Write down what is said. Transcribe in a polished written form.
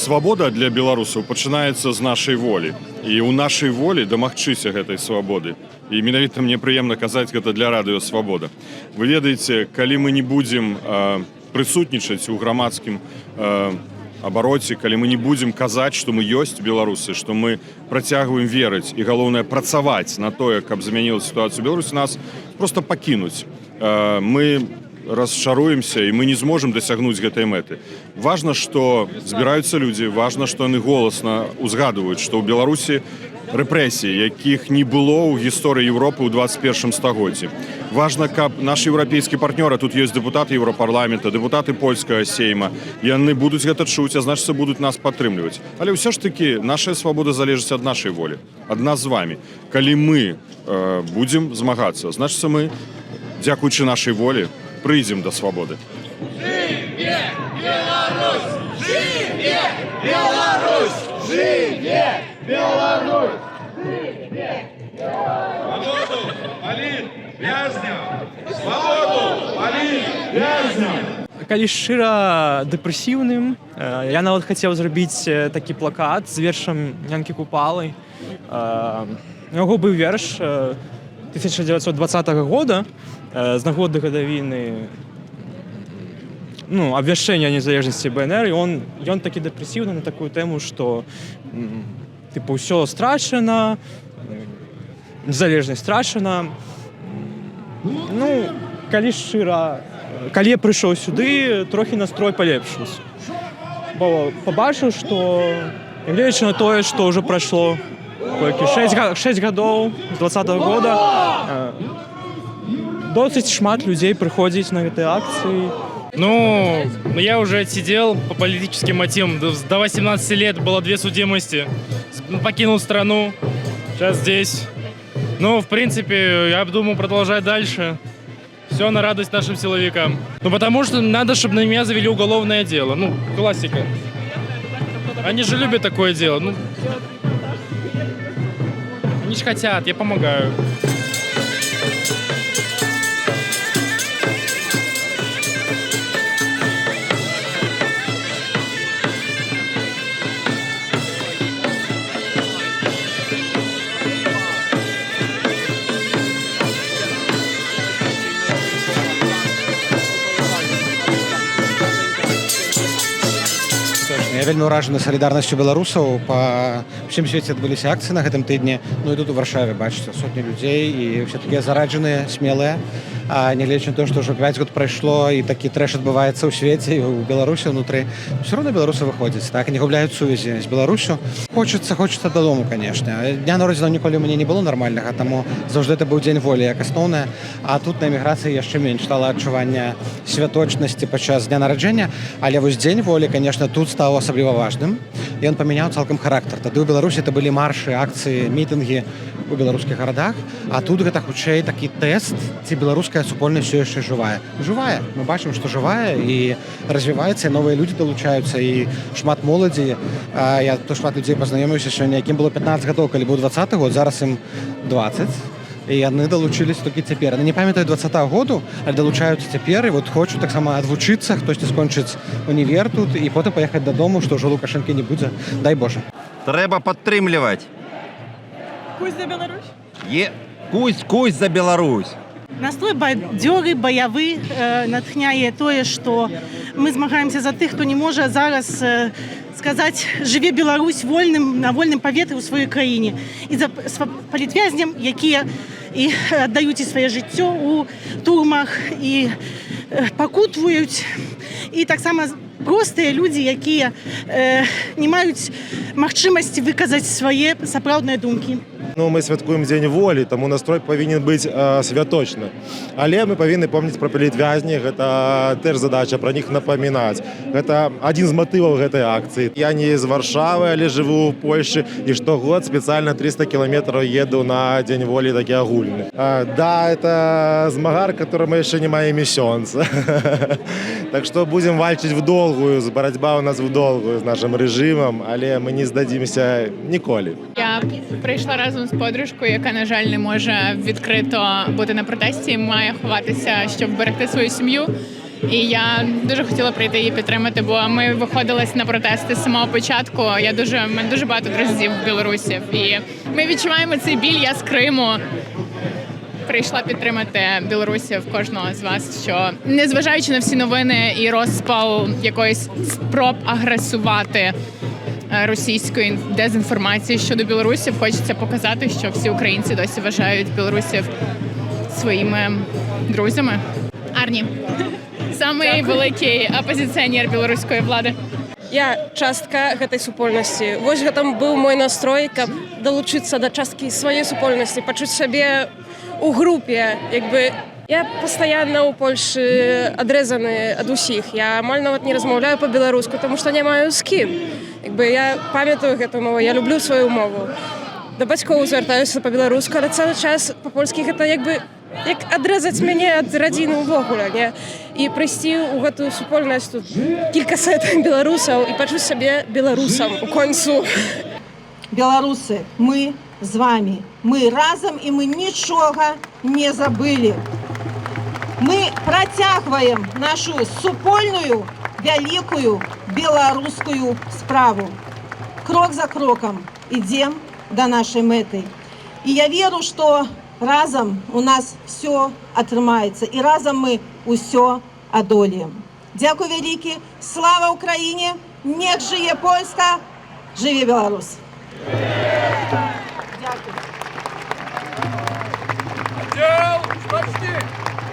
Свабода для беларусаў пачынаецца з нашай волі. І ў нашай волі дамагчыся гэтай свабоды. І менавіта мне прыемна казаць гэта для радыё «Свабода». Вы ведаеце, калі мы не будзем прысутнічаць у грамадскім абароце, калі мы не будзем казаць, што мы ёсць беларусы, што мы працягваем верыць і, галоўнае, працаваць на тое, каб замяніла сітуацыю Беларусі, нас проста пакінуць. Мы расчаруемся, і мы не зможам дасягнуць гэтай мэты. Важна, што збіраюцца людзі, важна, што яны голасна узгадваюць, што ў Беларусі рэпрэсіі, якіх не было ў гісторыі Еўропы ў 21 стагоддзі. Важна, каб нашы еўрапейскія партнёры, тут ёсць дэпутаты Еўрапарламента, дэпутаты польскага сейма, яны будуць гэта чуць, а значыцца будуць нас падтрымліваць. Але ўсё ж такі наша свабода залежыць ад нашай волі, ад нас з вамі. Калі мы будзем змагацца, значыцца мы, дзякуючы нашай волі, прыйдзем да свабоды. Жыве Беларусь! Жыве Беларусь! Жыве Беларусь! Жыве Беларусь! Свободу палін вязняў! Свободу палін вязняў! Калі шчыра дэпрэсіўным, я нават хацеў зрабіць такі плакат з вершам Янкі Купалы. У яго быў верш 1920 года з нагоды гадавіны абвяшчэння незалежнасці БНР, і ён такі дэпрэсіўны на такую тэму, што типу ўсё страчана, незалежнасць страчана. Калі шчыра, калі я прыйшоў сюды, трохі настрой палепшыўся. Бо пабачыў, што гледзячы на тое, што ўжо прайшло 6 гадоў з 20-го года, досыць шмат людей приходит на эти акции. Я уже отсидел по политическим мотивам. До 18 лет было 2 судимости. Покинул страну. Сейчас здесь. В принципе, я думаю продолжать дальше. Все на радость нашим силовикам. Потому что надо, чтобы на меня завели уголовное дело. Классика. Они же любят такое дело. Они же хотят, я помогаю. Я вельмі ўражаны салідарнасцю беларусаў. Па ўсім свеце адбыліся акцыі на гэтым тыдні. І тут у Варшаве, бачыце, сотні людзей, і ўсе такія зараджаныя, смелыя. Нягледзячы на тое, што ўжо 5 год прайшло, і такі трэш адбываецца ў свеце, і ў Беларусі ўнутры. Усё роўна беларусы выходзяць, так, і не губляюць сувязі з Беларусю. Хочацца дадому, канешне. Дня народзінаў ніколі ў мяне не было нармальнага, таму заўжды это быў дзень волі як асноўная. А тут на эміграцыі яшчэ менш стала адчування святочнасці падчас дня нараджэння. Але вось дзень волі, канешне, тут стаў асабліва важным. Ён памяняў цалкам характар. Тады ў Беларусі это былі маршы, акцыі, мітынгі у беларускіх гарадах, а тут гэта хутчэй такі тэст, ці беларуская супольнасць ўсё яшчэ жывая. Жывая. Мы бачым, што жывая і развіваецца, і новыя людзі далучаюцца, і шмат моладзі. Я то шмат людзей пазнаёміўся сёння, якім было 15 гадоў, калі быў 20 год, зараз ім 20. І яны далучыліся толькі цяпер. Яны не памятаюць 20-го году, але далучаюцца цяпер, і хочуць таксама адвучыцца, хтосьці скончыць універ тут, і потым паехаць дадому, што ўжо Лукашэнкі не будзе. Дай Боже. Трэба падтрымліваць. Кусь за Беларусь? Кусь за Беларусь. Настрой бадзёры, баявы, натхняе тое, што мы змагаемся за тых, хто не можа зараз сказаць «Жыве Беларусь» на вольным паветры ў сваёй краіне. І за палітвязням, якія і аддаюць сваё жыццё ў турмах і пакутваюць. І таксама простыя людзі, якія не маюць магчымасці выказаць свае сапраўдныя думкі. Мы святкуем дзень волі, таму настрой павінен быць святочны. Але мы павінны помніць пра палітвязні, гэта тэж задача пра них напамінаць. Гэта адзін з матываў гэтай акцыі. Я не з Варшавы, але жыву ў Польшчы, і штогод спецыяльна 300 кіламетраў еду на дзень волі такі агульны. Да, это змагар, которому яшчэ не мае месяца. Так што будзем вальчыць в долгую, барацьба у нас в долгую з нашим рэжымам, але мы не здадзімся ніколі. Я прийшла разом з подружкою, яка, на жаль, не може відкрито бути на протесті, має ховатися, щоб берегти свою сім'ю. І я дуже хотіла прийти її підтримати, бо ми виходили на протести з самого початку. У мене дуже багато друзів білорусів. І ми відчуваємо цей біль. Я з Криму прийшла підтримати білорусів, кожного з вас, що незважаючи на всі новини і розпал якоїсь спроб агресувати російської дезінформації щодо білорусів, хочеться показати, що всі українці досі вважають білорусів своїми друзями. Арні, самий великий опозиціонер білоруської влади. Я частка гэтай супольнасці. Вось гэта быў мой настрой, каб далучыцца да часткі сваёй супольнасці, пачуць сябе у групе. Я пастаянна ў Польшы адрэзаны ад усіх. Я амаль нават не размаўляю па-беларуску, таму што не маю з кім. Я памятаю гэту мову, я люблю сваю мову. Да бацькоў звяртаюся па-беларуску, але цэлы час па-польскі гэта як адрэзаць мяне ад радзіны ўвогуле, не? І прыйсці ў гэтую супольнасць тут кількасот беларусаў і пачуць сябе беларусам у концу. Беларусы, мы з вами. Мы разам і мы нічога не забылі. Мы працягваем нашу супольную вялікую беларускую справу. Крок за кроком ідзем да нашай мэты. І я веру, што разам у нас все атрымаецца і разам мы ўсё адолеем. Дзякуй вялікі, слава Украіне, нech жыве Польска, жыве Беларусь. Отдел,